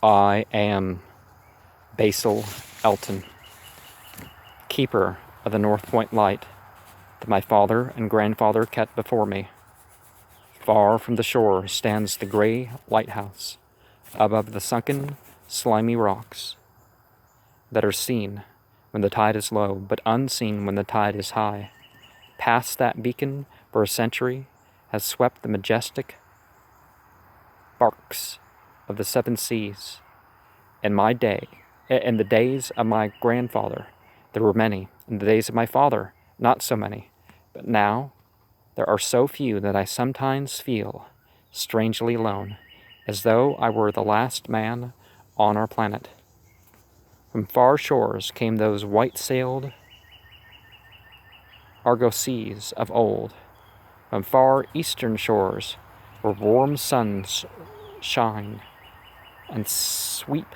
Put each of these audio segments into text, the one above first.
I am Basil Elton, keeper of the North Point light that my father and grandfather kept before me. Far from the shore stands the gray lighthouse above the sunken, slimy rocks that are seen when the tide is low, but unseen when the tide is high. Past that beacon for a century has swept the majestic barks of the seven seas. In the days of my grandfather, there were many. In the days of my father, not so many. But now, there are so few that I sometimes feel strangely alone, as though I were the last man on our planet. From far shores came those white-sailed argosies of old. From far eastern shores, where warm suns shine, and sweet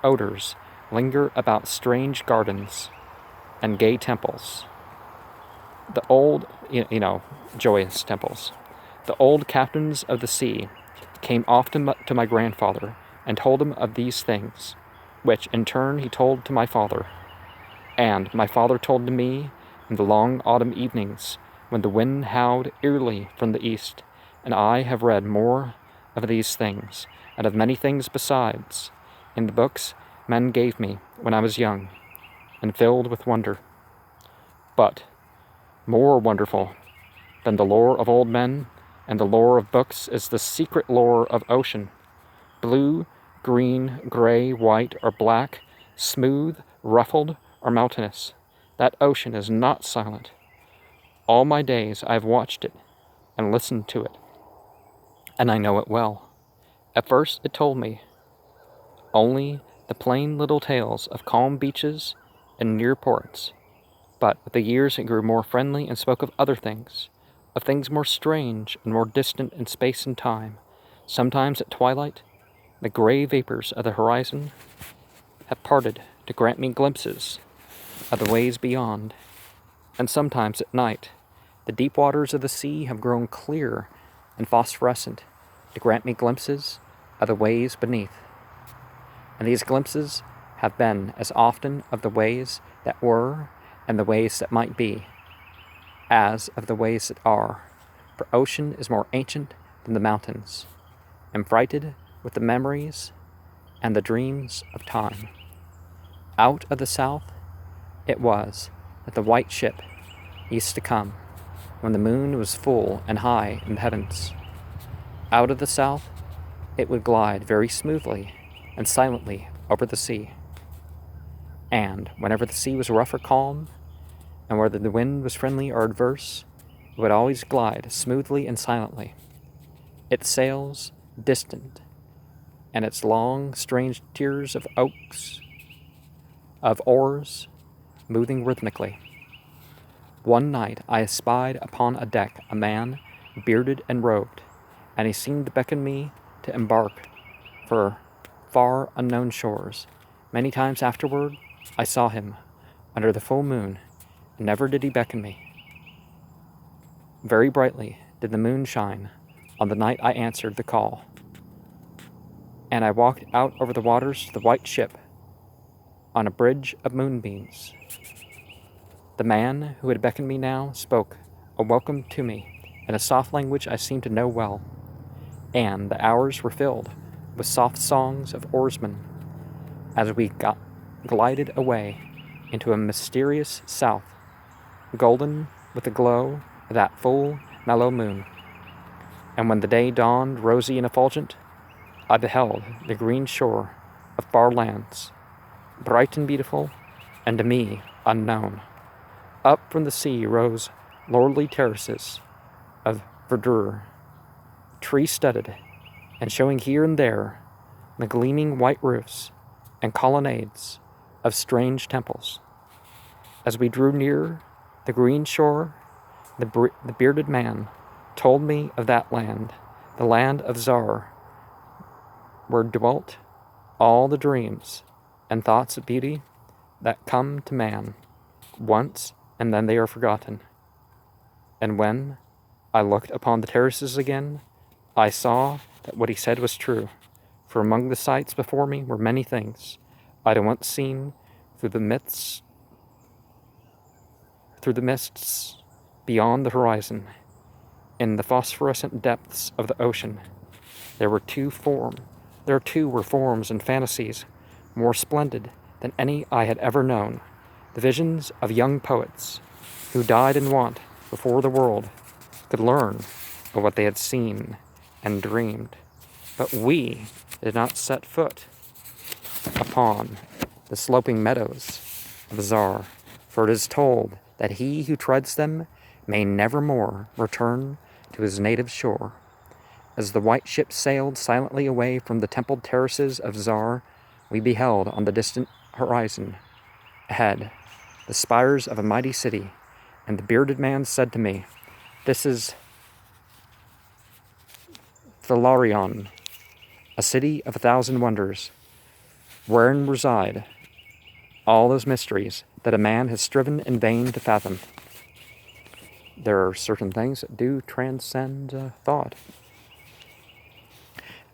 odors linger about strange gardens and gay temples. The old, joyous temples. The old captains of the sea came often to my grandfather and told him of these things, which in turn he told to my father. And my father told to me in the long autumn evenings when the wind howled eerily from the east, and I have read more of these things, and of many things besides, in the books men gave me when I was young, and filled with wonder. But more wonderful than the lore of old men and the lore of books is the secret lore of ocean. Blue, green, gray, white, or black, smooth, ruffled, or mountainous, that ocean is not silent. All my days I have watched it and listened to it, and I know it well. At first it told me only the plain little tales of calm beaches and near ports, but with the years it grew more friendly and spoke of other things, of things more strange and more distant in space and time. Sometimes at twilight, the gray vapors of the horizon have parted to grant me glimpses of the ways beyond, and sometimes at night, the deep waters of the sea have grown clear and phosphorescent to grant me glimpses of the ways beneath. And these glimpses have been as often of the ways that were and the ways that might be, as of the ways that are, for ocean is more ancient than the mountains, and freighted with the memories and the dreams of time. Out of the south it was that the white ship used to come, when the moon was full and high in the heavens. Out of the south it would glide very smoothly and silently over the sea. And whenever the sea was rough or calm, and whether the wind was friendly or adverse, it would always glide smoothly and silently. Its sails distant, and its long, strange tiers of oars, moving rhythmically. One night I espied upon a deck a man, bearded and robed, and he seemed to beckon me to embark for far unknown shores. Many times afterward I saw him under the full moon, and never did he beckon me. Very brightly did the moon shine on the night I answered the call, and I walked out over the waters to the white ship on a bridge of moonbeams. The man who had beckoned me now spoke a welcome to me in a soft language I seemed to know well, and the hours were filled with soft songs of oarsmen as we glided away into a mysterious south, golden with the glow of that full, mellow moon. And when the day dawned rosy and effulgent, I beheld the green shore of far lands, bright and beautiful, and to me unknown. Up from the sea rose lordly terraces of verdure, tree-studded, and showing here and there the gleaming white roofs and colonnades of strange temples. As we drew near the green shore, the bearded man told me of that land, the land of Zar, where dwelt all the dreams and thoughts of beauty that come to man once, and then they are forgotten. And when I looked upon the terraces again, I saw that what he said was true, For among the sights before me were many things I'd once seen through the mists beyond the horizon. In the phosphorescent depths of the ocean, there were too were forms and fantasies more splendid than any I had ever known, the visions of young poets who died in want before the world could learn of what they had seen and dreamed. But we did not set foot upon the sloping meadows of Zar, for it is told that he who treads them may never more return to his native shore. As the white ship sailed silently away from the templed terraces of Zar, we beheld on the distant horizon ahead the spires of a mighty city, and the bearded man said to me, "This is Thalarion, a city of 1,000 wonders, wherein reside all those mysteries that a man has striven in vain to fathom." There are certain things that do transcend thought.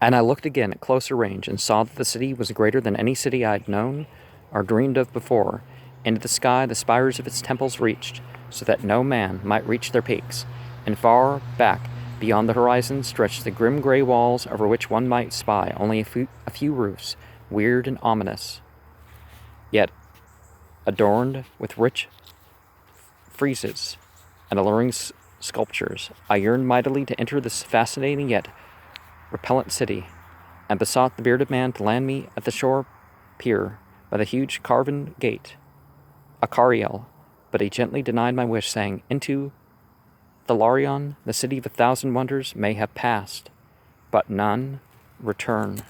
And I looked again at closer range and saw that the city was greater than any city I had known or dreamed of before. Into the sky the spires of its temples reached, so that no man might reach their peaks, and far back beyond the horizon stretched the grim gray walls over which one might spy only a few roofs, weird and ominous, yet adorned with rich friezes and alluring sculptures. I yearned mightily to enter this fascinating yet repellent city, and besought the bearded man to land me at the shore pier by the huge carven gate, Akariel, but he gently denied my wish, saying, "Into Thalarion, the city of 1,000 wonders, may have passed, but none return."